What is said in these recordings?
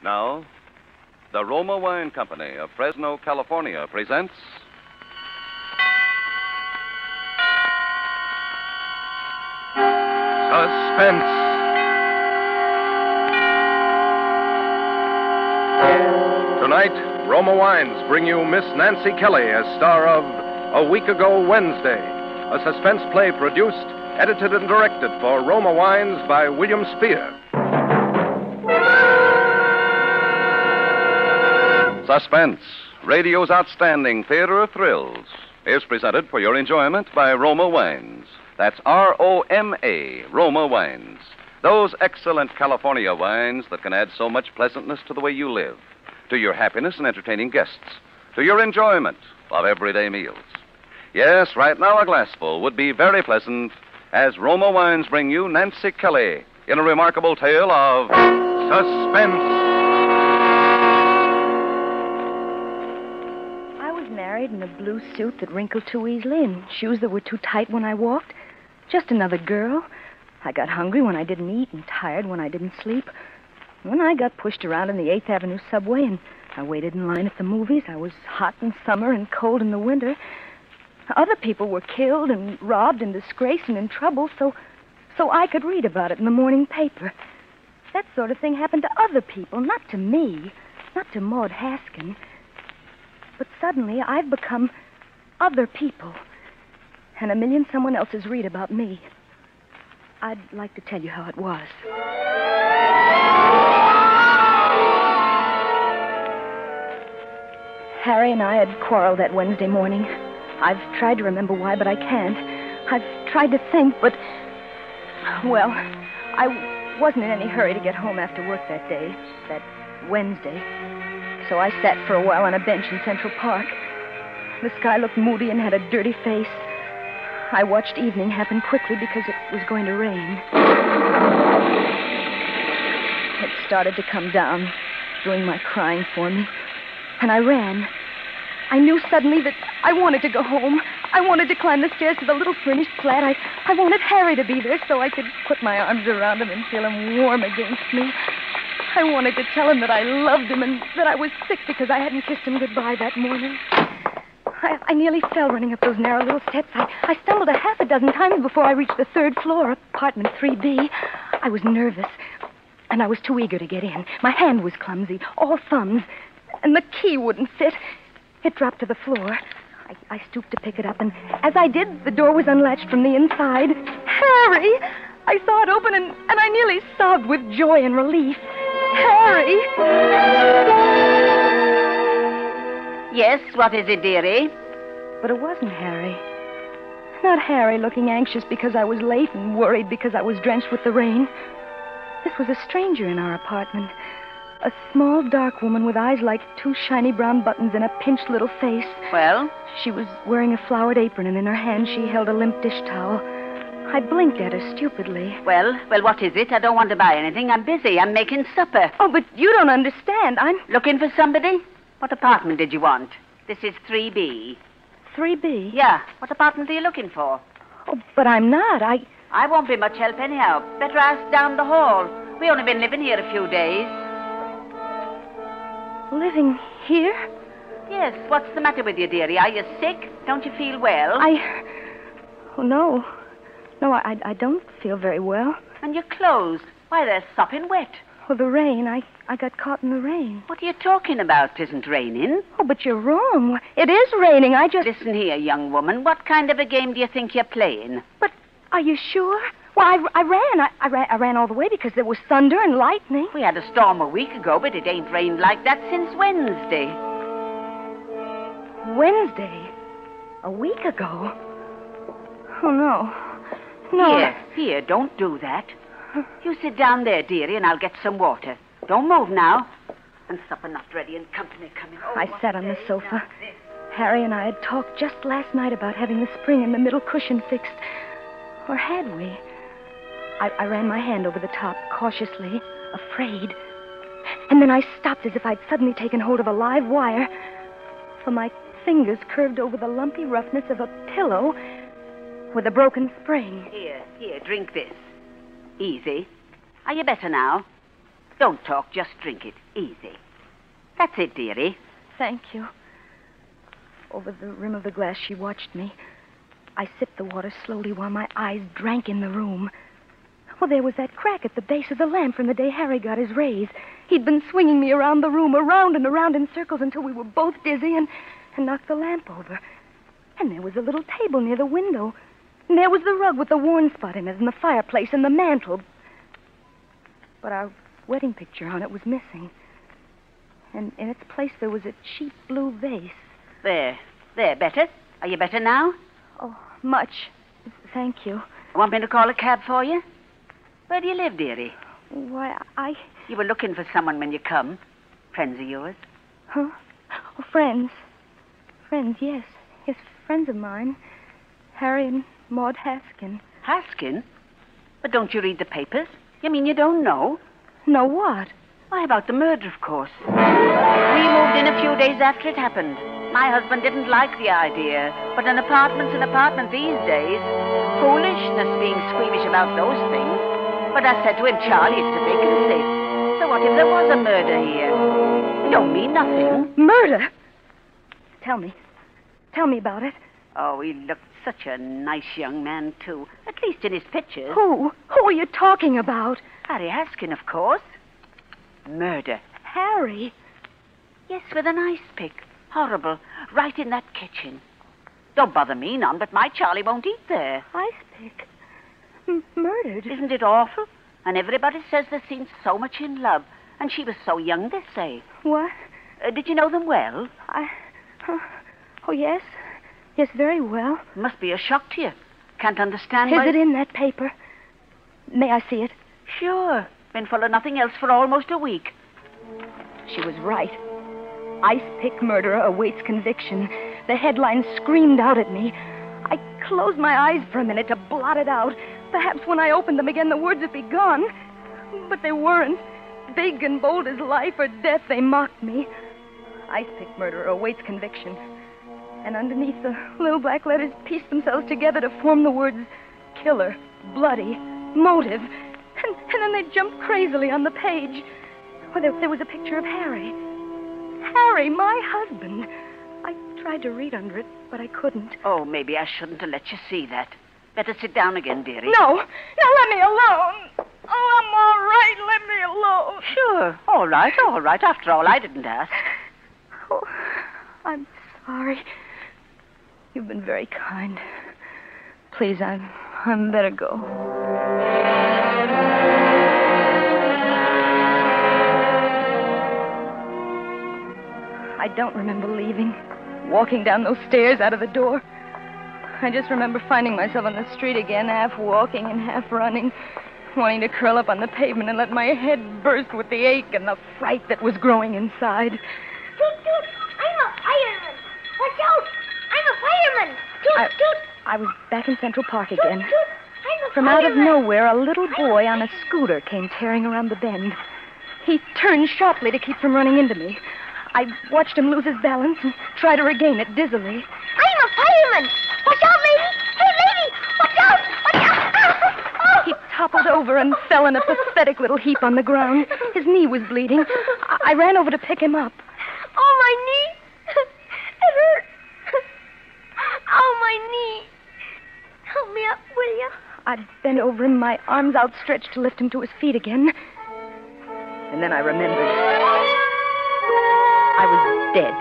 Now, the Roma Wine Company of Fresno, California presents Suspense. Tonight, Roma Wines bring you Miss Nancy Kelly as star of A Week Ago Wednesday, a suspense play produced, edited, and directed for Roma Wines by William Spear. Suspense, radio's outstanding theater of thrills, is presented for your enjoyment by Roma Wines. That's R-O-M-A, Roma Wines. Those excellent California wines that can add so much pleasantness to the way you live, to your happiness in entertaining guests, to your enjoyment of everyday meals. Yes, right now a glassful would be very pleasant as Roma Wines bring you Nancy Kelly in a remarkable tale of suspense. Married in a blue suit that wrinkled too easily and shoes that were too tight when I walked. Just another girl. I got hungry when I didn't eat and tired when I didn't sleep. When I got pushed around in the 8th Avenue subway and I waited in line at the movies, I was hot in summer and cold in the winter. Other people were killed and robbed and disgraced and in trouble, so I could read about it in the morning paper. That sort of thing happened to other people, not to me, not to Maud Haskin. But suddenly, I've become other people. And a million someone else's read about me. I'd like to tell you how it was. Harry and I had quarreled that Wednesday morning. I've tried to remember why, but I can't. I've tried to think, but... Well, I wasn't in any hurry to get home after work that day, that Wednesday. So I sat for a while on a bench in Central Park. The sky looked moody and had a dirty face. I watched evening happen quickly because it was going to rain. It started to come down, doing my crying for me. And I ran. I knew suddenly that I wanted to go home. I wanted to climb the stairs to the little furnished flat. I wanted Harry to be there so I could put my arms around him and feel him warm against me. I wanted to tell him that I loved him and that I was sick because I hadn't kissed him goodbye that morning. I nearly fell running up those narrow little steps. I stumbled a half a dozen times before I reached the 3rd floor, apartment 3B. I was nervous, and I was too eager to get in. My hand was clumsy, all thumbs, and the key wouldn't fit. It dropped to the floor. I stooped to pick it up, and as I did, the door was unlatched from the inside. Harry! I saw it open, and I nearly sobbed with joy and relief. Harry! Yes, what is it, dearie? But it wasn't Harry. Not Harry looking anxious because I was late and worried because I was drenched with the rain. This was a stranger in our apartment. A small, dark woman with eyes like 2 shiny brown buttons and a pinched little face. Well? She was wearing a flowered apron, and in her hand she held a limp dish towel. I blinked at her stupidly. Well, what is it? I don't want to buy anything. I'm busy. I'm making supper. Oh, but you don't understand. I'm... Looking for somebody? What apartment did you want? This is 3B. 3B? Yeah. What apartment are you looking for? Oh, but I'm not. I won't be much help anyhow. Better ask down the hall. We only been living here a few days. Living here? Yes. What's the matter with you, dearie? Are you sick? Don't you feel well? Oh, no. No, I don't feel very well. And your clothes? Why, they're sopping wet. Well, the rain. I got caught in the rain. What are you talking about? It isn't raining. Oh, but you're wrong. It is raining. Listen here, young woman. What kind of a game do you think you're playing? But are you sure? Well, I ran. I ran all the way because there was thunder and lightning. We had a storm a week ago, but it ain't rained like that since Wednesday. Wednesday? A week ago? Oh, no. No. Here, don't do that. You sit down there, dearie, and I'll get some water. Don't move now. And supper not ready and company coming. Oh, I sat on the sofa. Harry and I had talked just last night about having the spring in the middle cushion fixed. Or had we? I ran my hand over the top, cautiously, afraid. And then I stopped as if I'd suddenly taken hold of a live wire. For my fingers curved over the lumpy roughness of a pillow with a broken spring. Here, drink this. Easy. Are you better now? Don't talk, just drink it. Easy. That's it, dearie. Thank you. Over the rim of the glass, she watched me. I sipped the water slowly while my eyes drank in the room. Well, there was that crack at the base of the lamp from the day Harry got his raise. He'd been swinging me around the room, around and around in circles until we were both dizzy and knocked the lamp over. And there was a little table near the window. And there was the rug with the worn spot in it, and the fireplace, and the mantel. But our wedding picture on it was missing. And in its place there was a cheap blue vase. There, better? Are you better now? Oh, much. Thank you. Want me to call a cab for you? Where do you live, dearie? Why, You were looking for someone when you come. Friends of yours? Huh? Oh, friends. Friends, yes. Yes, friends of mine. Harry and Maud Haskin. Haskin? But don't you read the papers? You mean you don't know? Know what? Why, about the murder, of course. We moved in a few days after it happened. My husband didn't like the idea, but an apartment's an apartment these days. Foolishness being squeamish about those things. But I said to him, Charlie, it's a vacancy. So what if there was a murder here? You don't mean nothing. Murder? Tell me. Tell me about it. Oh, he looked such a nice young man, too. At least in his pictures. Who? Who are you talking about? Harry Haskin, of course. Murder. Harry? Yes, with an ice pick. Horrible. Right in that kitchen. Don't bother me none, but my Charlie won't eat there. Ice pick? Murdered? Isn't it awful? And everybody says they seem so much in love. And she was so young, they say. What? Did you know them well? Oh, yes. Yes, very well. Must be a shock to you. Can't understand Is why... it in that paper? May I see it? Sure. Been full of nothing else for almost a week. She was right. Ice pick murderer awaits conviction. The headline screamed out at me. I closed my eyes for a minute to blot it out. Perhaps when I opened them again, the words would be gone. But they weren't. Big and bold as life or death, they mocked me. Ice pick murderer awaits conviction. And underneath, the little black letters pieced themselves together to form the words killer, bloody, motive. And then they jumped crazily on the page. Well, there was a picture of Harry. Harry, my husband. I tried to read under it, but I couldn't. Oh, maybe I shouldn't have let you see that. Better sit down again, dearie. No, let me alone. Oh, I'm all right. Let me alone. Sure. All right. After all, I didn't ask. Oh, I'm sorry. You've been very kind. Please, I'm better go. I don't remember leaving, walking down those stairs out of the door. I just remember finding myself on the street again, half walking and half running, wanting to curl up on the pavement and let my head burst with the ache and the fright that was growing inside. Toot, toot, I'm a fireman. Watch out, I'm a fireman. Toot, toot. I was back in Central Park again. Toot, toot, I'm a From out of fireman. nowhere, a little boy on a scooter came tearing around the bend. He turned sharply to keep from running into me. I watched him lose his balance and try to regain it dizzily. I'm a fireman. Watch out, lady. Hey, lady, watch out. Watch out. He toppled over and fell in a pathetic little heap on the ground. His knee was bleeding. I ran over to pick him up. Oh, my knee. It hurt. Oh, my knee. Help me up, will you? I bent over him, my arms outstretched to lift him to his feet again. And then I remembered. I was dead.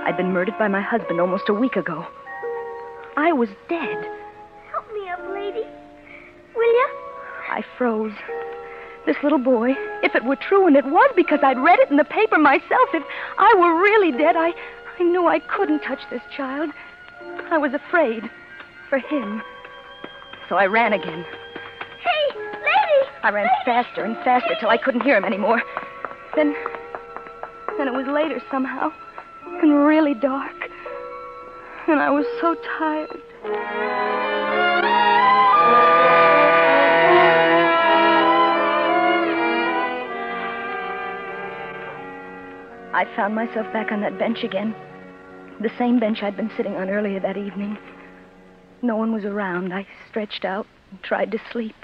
I'd been murdered by my husband almost a week ago. I was dead. Help me up, lady. Will you? I froze. This little boy, if it were true, and it was because I'd read it in the paper myself, if I were really dead, I knew I couldn't touch this child. I was afraid for him. So I ran again. Hey, lady. I ran faster and faster till I couldn't hear him anymore. Then it was later somehow, and really dark. And I was so tired. I found myself back on that bench again. The same bench I'd been sitting on earlier that evening. No one was around. I stretched out and tried to sleep.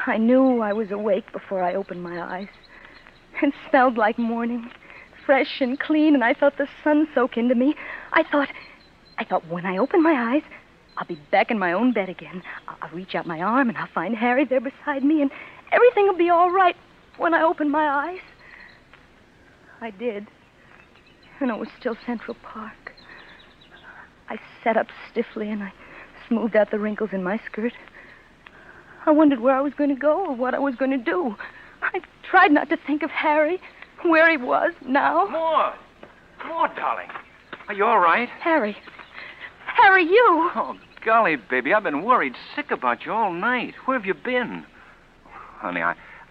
I knew I was awake before I opened my eyes. It smelled like morning, fresh and clean, and I felt the sun soak into me. I thought when I open my eyes, I'll be back in my own bed again. I'll reach out my arm and I'll find Harry there beside me, and everything will be all right when I open my eyes. I did. And it was still Central Park. I sat up stiffly and I smoothed out the wrinkles in my skirt. I wondered where I was going to go or what I was going to do. I tried not to think of Harry, where he was now. Maud, darling. Are you all right? Harry, you. Oh, golly, baby, I've been worried sick about you all night. Where have you been? Honey,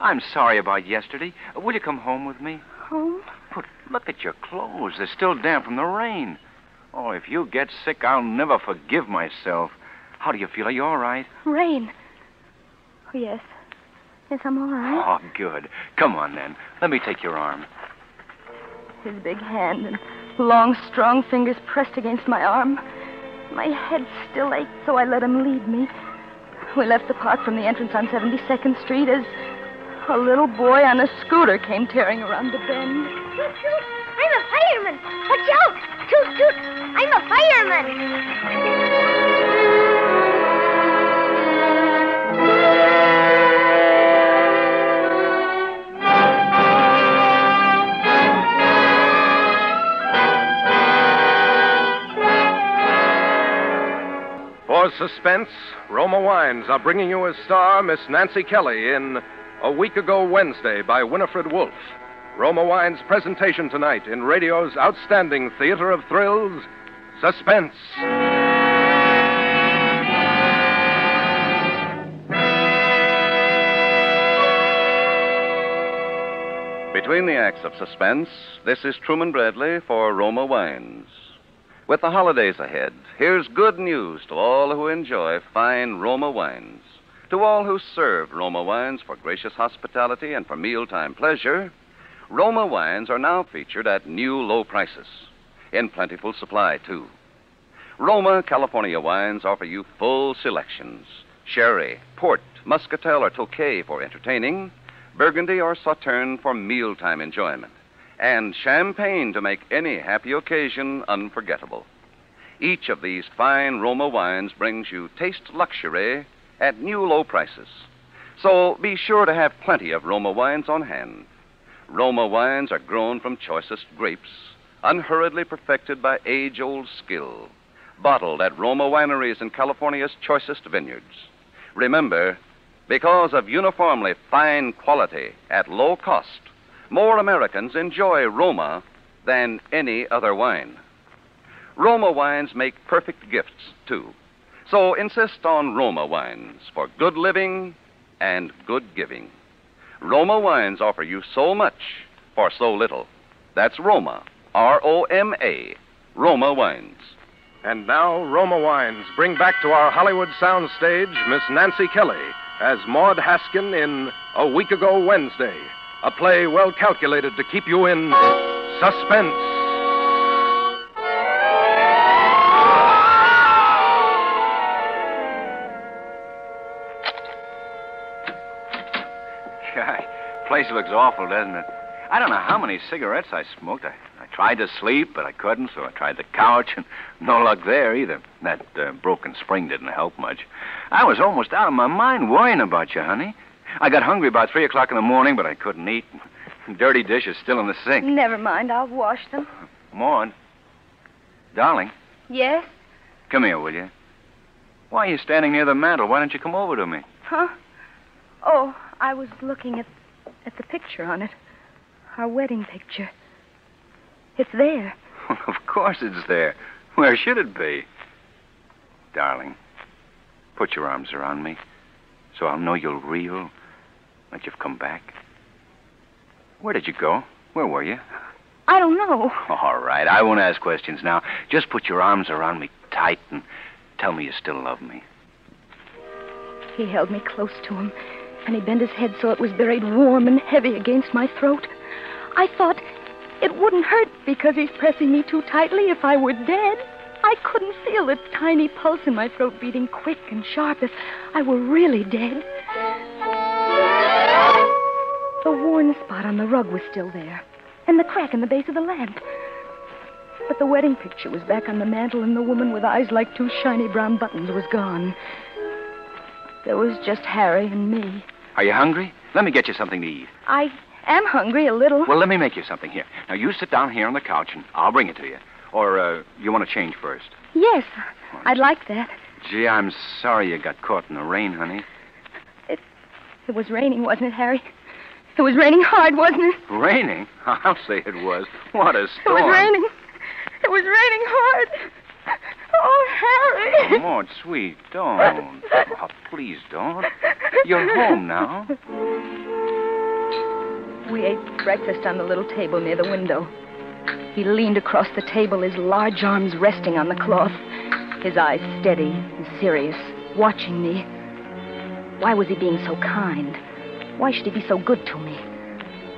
I'm sorry about yesterday. Will you come home with me? Home? But look at your clothes. They're still damp from the rain. Oh, if you get sick, I'll never forgive myself. How do you feel? Are you all right? Rain. Oh, yes. Yes, I'm all right. Oh, good. Come on, then. Let me take your arm. His big hand and long, strong fingers pressed against my arm. My head still ached, so I let him lead me. We left the park from the entrance on 72nd Street as a little boy on a scooter came tearing around the bend. Toot, toot, I'm a fireman. Watch out. Toot, toot, I'm a fireman. For Suspense, Roma Wines are bringing you as star Miss Nancy Kelly in A Week Ago Wednesday by Winifred Wolfe. Roma Wines' presentation tonight in radio's outstanding theater of thrills, Suspense. Between the acts of Suspense, this is Truman Bradley for Roma Wines. With the holidays ahead, here's good news to all who enjoy fine Roma wines. To all who serve Roma wines for gracious hospitality and for mealtime pleasure, Roma wines are now featured at new low prices. In plentiful supply, too. Roma California wines offer you full selections. Sherry, port, muscatel, or tokay for entertaining, Burgundy or Sauterne for mealtime enjoyment, and champagne to make any happy occasion unforgettable. Each of these fine Roma wines brings you taste luxury at new low prices. So be sure to have plenty of Roma wines on hand. Roma wines are grown from choicest grapes, unhurriedly perfected by age-old skill, bottled at Roma wineries in California's choicest vineyards. Remember, because of uniformly fine quality at low cost, more Americans enjoy Roma than any other wine. Roma wines make perfect gifts, too. So insist on Roma wines for good living and good giving. Roma wines offer you so much for so little. That's Roma, R-O-M-A, Roma wines. And now, Roma Wines bring back to our Hollywood soundstage Miss Nancy Kelly as Maud Haskin in A Week Ago Wednesday, a play well calculated to keep you in suspense. God, place looks awful, doesn't it? I don't know how many cigarettes I smoked. I tried to sleep, but I couldn't, so I tried the couch, and no luck there either. That broken spring didn't help much. I was almost out of my mind worrying about you, honey. I got hungry about 3 o'clock in the morning, but I couldn't eat. Dirty dishes still in the sink. Never mind, I'll wash them. Maud. Darling. Yes? Come here, will you? Why are you standing near the mantel? Why don't you come over to me? Huh? Oh, I was looking at the picture on it. Our wedding picture. It's there. Of course it's there. Where should it be? Darling, put your arms around me so I'll know you're real, that you've come back. Where did you go? Where were you? I don't know. All right, I won't ask questions now. Just put your arms around me tight and tell me you still love me. He held me close to him, and he bent his head so it was buried warm and heavy against my throat. I thought it wouldn't hurt because he's pressing me too tightly if I were dead. I couldn't feel the tiny pulse in my throat beating quick and sharp if I were really dead. The worn spot on the rug was still there, and the crack in the base of the lamp. But the wedding picture was back on the mantel, and the woman with eyes like two shiny brown buttons was gone. There was just Harry and me. Are you hungry? Let me get you something to eat. I am hungry a little. Well, let me make you something here. Now, you sit down here on the couch, and I'll bring it to you. Or, you want to change first? Yes, I'd like that. Gee, I'm sorry you got caught in the rain, honey. It was raining, wasn't it, Harry? It was raining hard, wasn't it? Raining? I'll say it was. What a storm. It was raining. It was raining hard. Oh, Harry. Maud, sweet, don't. Oh, please don't. You're home now. We ate breakfast on the little table near the window. He leaned across the table, his large arms resting on the cloth, his eyes steady and serious, watching me. Why was he being so kind? Why should he be so good to me?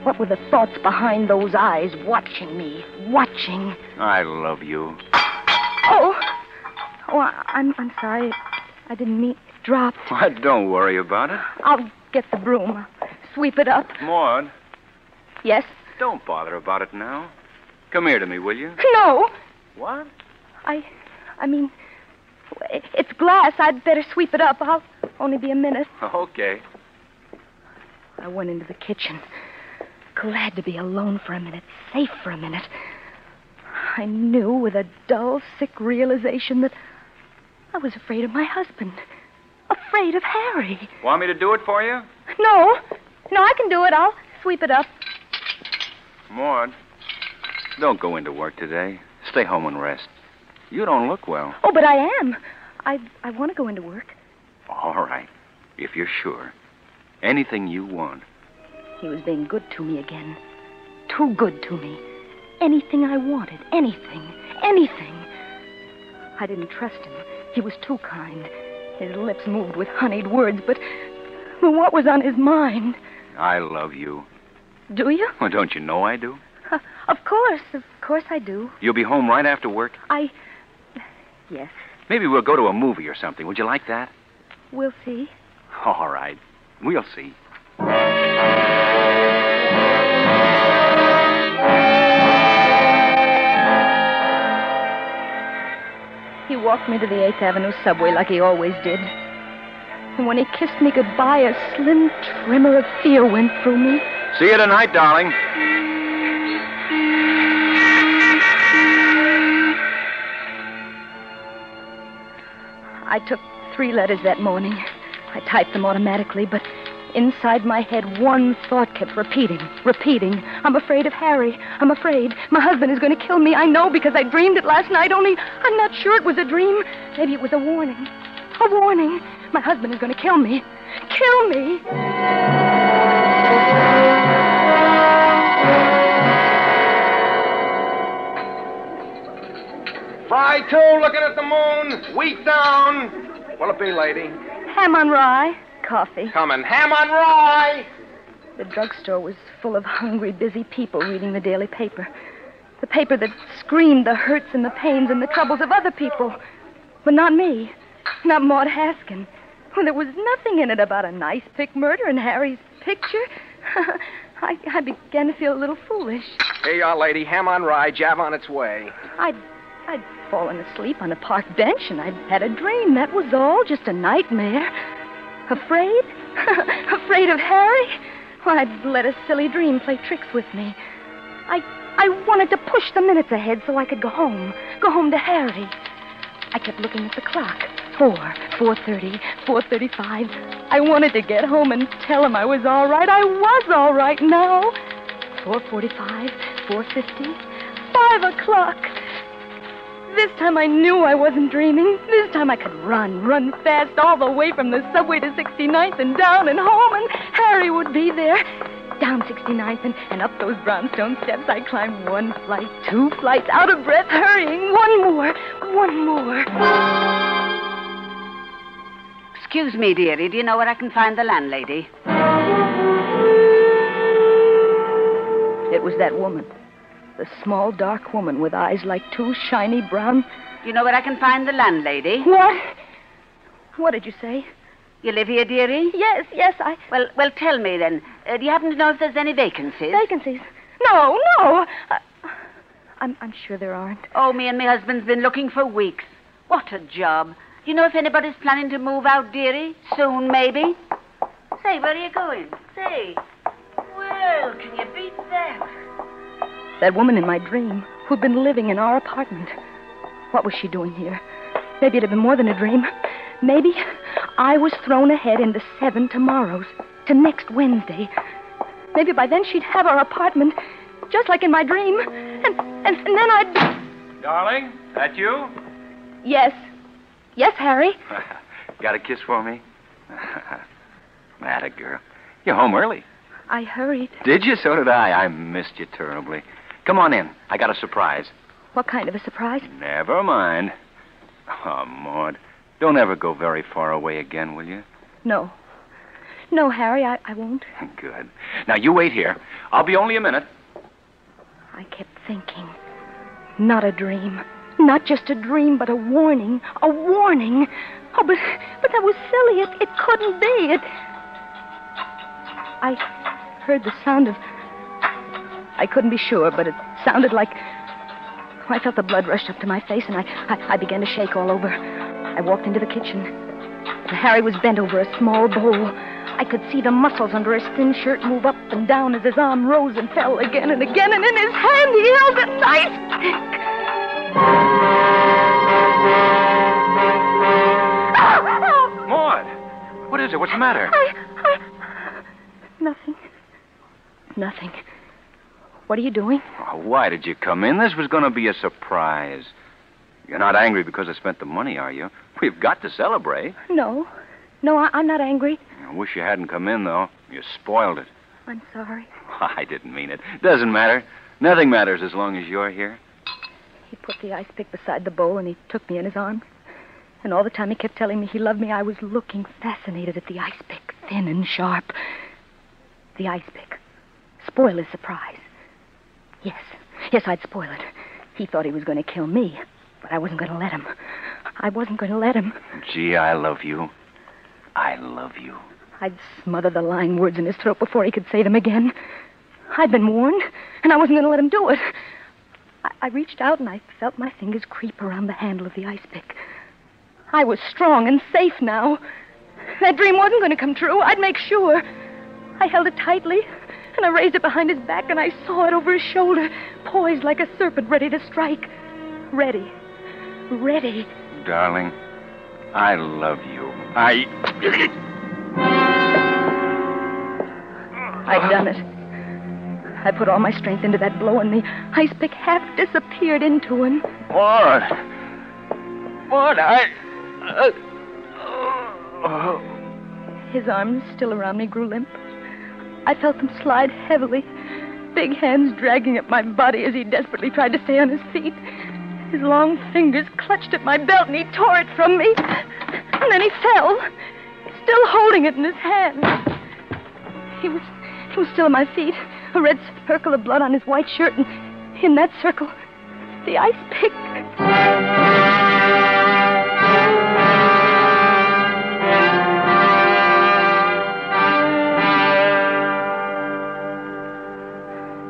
What were the thoughts behind those eyes, watching me, watching? I love you. Oh, I'm sorry. I didn't mean it dropped. Well, don't worry about it. I'll get the broom. Sweep it up. Maud. Yes? Don't bother about it now. Come here to me, will you? No. What? I mean, it's glass. I'd better sweep it up. I'll only be a minute. Okay. I went into the kitchen, glad to be alone for a minute, safe for a minute. I knew with a dull, sick realization that I was afraid of my husband, afraid of Harry. Want me to do it for you? No, I can do it. I'll sweep it up. Maud, don't go into work today. Stay home and rest. You don't look well. Oh, but I am. I want to go into work. All right, if you're sure. Anything you want. He was being good to me again. Too good to me. Anything I wanted. Anything. I didn't trust him. He was too kind. His lips moved with honeyed words, but what was on his mind? I love you. Do you? Well, don't you know I do? Of course I do. You'll be home right after work? Yes. Maybe we'll go to a movie or something. Would you like that? We'll see. All right. We'll see. He walked me to the 8th Avenue subway like he always did. And when he kissed me goodbye, a slim tremor of fear went through me. See you tonight, darling. I took 3 letters that morning. I typed them automatically, but inside my head, one thought kept repeating. I'm afraid of Harry. I'm afraid. My husband is going to kill me. I know because I dreamed it last night, only I'm not sure it was a dream. Maybe it was a warning. A warning. My husband is going to kill me. Kill me. Fry 2, looking at the moon. Wheat down. What'll it be, lady? Ham on rye. Coffee. Coming. Ham on rye. The drugstore was full of hungry, busy people reading the daily paper. The paper that screamed the hurts and the pains and the troubles of other people. But not me. Not Maud Haskin. Well, there was nothing in it about a nice pick murder in Harry's picture. I began to feel a little foolish. Here you are, lady. Ham on rye. Jab on its way. I'd fallen asleep on a park bench, and I'd had a dream. That was all. Just a nightmare. Afraid? Afraid of Harry? Well, I'd let a silly dream play tricks with me. I wanted to push the minutes ahead so I could go home. Go home to Harry. I kept looking at the clock. 4:30, 4:35. I wanted to get home and tell him I was all right. I was all right now. 4:45, 4:50, 5 o'clock. This time I knew I wasn't dreaming. This time I could run fast all the way from the subway to 69th and down and home, and Harry would be there. Down 69th and up those brownstone steps, I climbed 1 flight, 2 flights, out of breath, hurrying. One more. Excuse me, dearie. Do you know where I can find the landlady? It was that woman. The small, dark woman with eyes like two shiny brown... Do you know where I can find the landlady? What? What did you say? You live here, dearie? Yes, I... Well, tell me then. Do you happen to know if there's any vacancies? Vacancies? No. I'm sure there aren't. Oh, me and my husband's been looking for weeks. What a job. Do you know if anybody's planning to move out, dearie? Soon, maybe? Say, where are you going? Say. Well, can you beat that? That woman in my dream who'd been living in our apartment. What was she doing here? Maybe it had been more than a dream. Maybe I was thrown ahead into 7 tomorrows to next Wednesday. Maybe by then she'd have our apartment, just like in my dream. And then I'd... Darling, that you? Yes. Yes, Harry. Got a kiss for me? Atta girl. You're home early. I hurried. Did you? So did I. I missed you terribly. Come on in. I got a surprise. What kind of a surprise? Never mind. Oh, Maud, don't ever go very far away again, will you? No. No, Harry, I won't. Good. Now, you wait here. I'll be only a minute. I kept thinking. Not a dream. Not just a dream, but a warning. A warning. Oh, but that was silly. It couldn't be. I heard the sound of... I couldn't be sure, but it sounded like... I felt the blood rush up to my face, and I began to shake all over. I walked into the kitchen. Harry was bent over a small bowl. I could see the muscles under his thin shirt move up and down as his arm rose and fell again and again, and in his hand he held a knife stick. Maud, what is it? What's the matter? Nothing. What are you doing? Oh, why did you come in? This was going to be a surprise. You're not angry because I spent the money, are you? We've got to celebrate. No, I'm not angry. I wish you hadn't come in, though. You spoiled it. I'm sorry. I didn't mean it. Doesn't matter. Nothing matters as long as you're here. He put the ice pick beside the bowl, and he took me in his arms. And all the time he kept telling me he loved me, I was looking fascinated at the ice pick, thin and sharp. The ice pick. Spoil his surprise. Yes, I'd spoil it. He thought he was going to kill me, but I wasn't going to let him. I wasn't going to let him. Gee, I love you. I love you. I'd smother the lying words in his throat before he could say them again. I'd been warned, and I wasn't going to let him do it. I reached out, and I felt my fingers creep around the handle of the ice pick. I was strong and safe now. That dream wasn't going to come true. I'd make sure. I held it tightly, and I raised it behind his back, and I saw it over his shoulder, poised like a serpent ready to strike. Ready. Darling, I love you. I'd done it. I put all my strength into that blow, and the ice pick half disappeared into him. Maud, His arms, still around me, grew limp. I felt them slide heavily, big hands dragging at my body as he desperately tried to stay on his feet. His long fingers clutched at my belt, and he tore it from me. And then he fell, still holding it in his hand. He was still at my feet, a red circle of blood on his white shirt, and in that circle, the ice pick.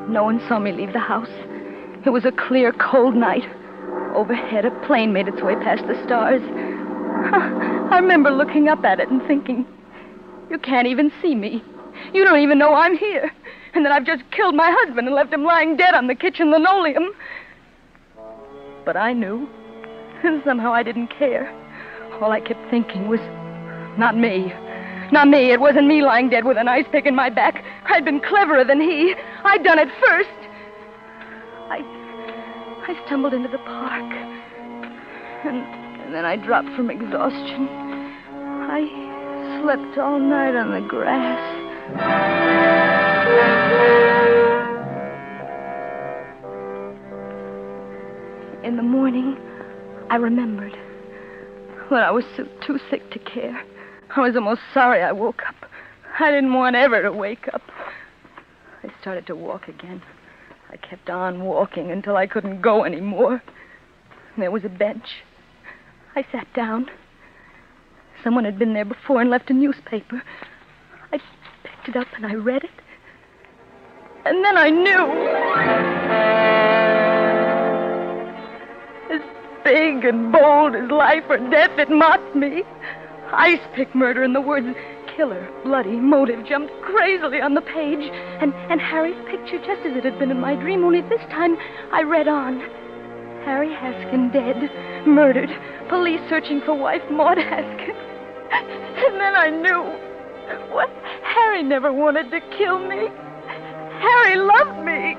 No one saw me leave the house. It was a clear, cold night. Overhead, a plane made its way past the stars. I remember looking up at it and thinking, you can't even see me. You don't even know I'm here. And that I've just killed my husband and left him lying dead on the kitchen linoleum. But I knew. And somehow I didn't care. All I kept thinking was, not me. Not me. It wasn't me lying dead with an ice pick in my back. I'd been cleverer than he. I'd done it first. I stumbled into the park. And then I dropped from exhaustion. I slept all night on the grass. In the morning, I remembered. When I was too sick to care. I was almost sorry I woke up. I didn't want ever to wake up. I started to walk again. I kept on walking until I couldn't go anymore. There was a bench. I sat down. someone had been there before and left a newspaper. I picked it up and I read it. And then I knew. As big and bold as life or death, it mocked me. Ice pick murder, and the words killer, bloody, motive jumped crazily on the page. And Harry's picture, just as it had been in my dream, only this time I read on. Harry Haskin dead, murdered, police searching for wife Maud Haskin. And then I knew. What? Harry never wanted to kill me. Harry loved me.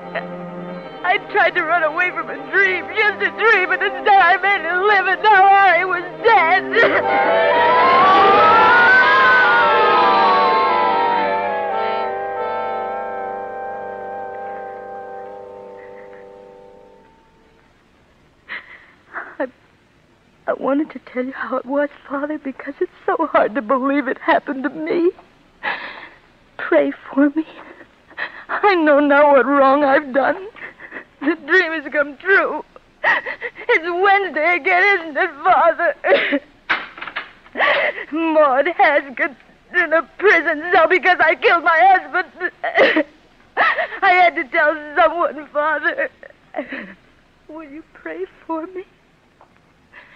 I tried to run away from a dream, just a dream, and instead I made it live, and now Harry was dead. I wanted to tell you how it was, Father, because it's so hard to believe it happened to me. Pray for me. I know now what wrong I've done. The dream has come true. It's Wednesday again, isn't it, Father? Maud Haskin in a prison cell because I killed my husband. I had to tell someone, Father. Will you pray for me?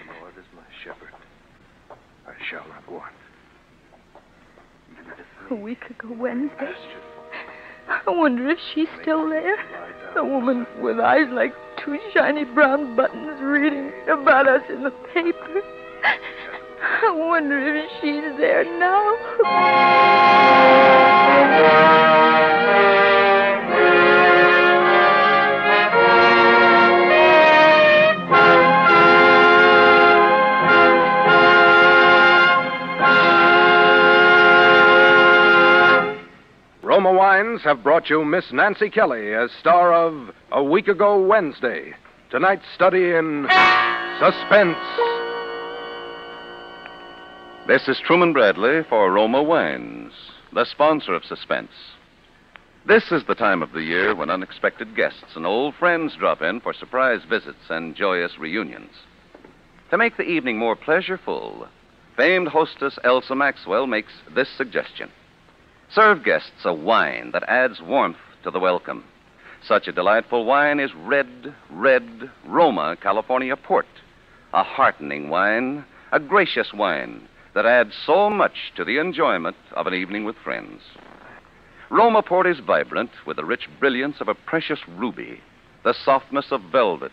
The Lord is my shepherd. I shall not want. A week ago Wednesday. I wonder if she's still there. The woman with eyes like two shiny brown buttons reading about us in the paper. I wonder if she's there now. Roma Wines have brought you Miss Nancy Kelly as star of A Week Ago Wednesday, tonight's study in Suspense. This is Truman Bradley for Roma Wines, the sponsor of Suspense. This is the time of the year when unexpected guests and old friends drop in for surprise visits and joyous reunions. To make the evening more pleasureful, famed hostess Elsa Maxwell makes this suggestion. Serve guests a wine that adds warmth to the welcome. Such a delightful wine is red Roma California Port. A heartening wine, a gracious wine that adds so much to the enjoyment of an evening with friends. Roma Port is vibrant with the rich brilliance of a precious ruby, the softness of velvet,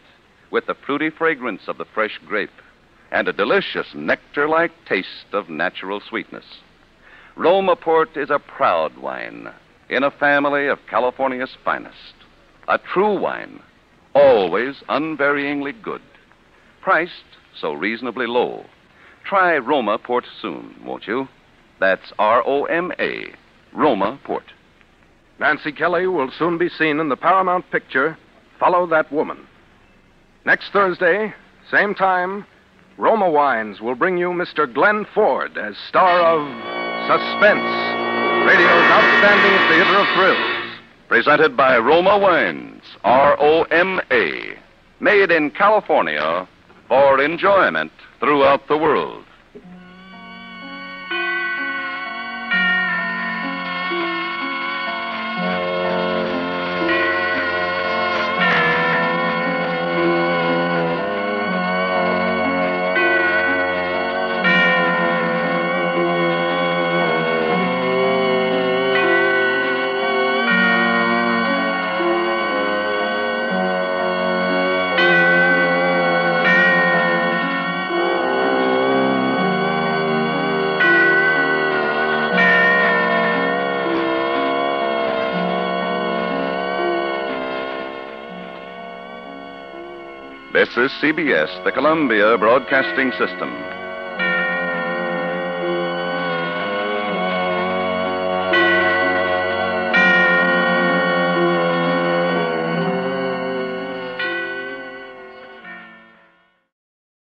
with the fruity fragrance of the fresh grape, and a delicious nectar-like taste of natural sweetness. Roma Port is a proud wine in a family of California's finest. A true wine, always unvaryingly good. Priced so reasonably low. Try Roma Port soon, won't you? That's R-O-M-A, Roma Port. Nancy Kelly will soon be seen in the Paramount picture, Follow That Woman. Next Thursday, same time, Roma Wines will bring you Mr. Glenn Ford as star of Suspense, radio's outstanding theater of thrills. Presented by Roma Wines, R-O-M-A. Made in California for enjoyment throughout the world. This is CBS, the Columbia Broadcasting System.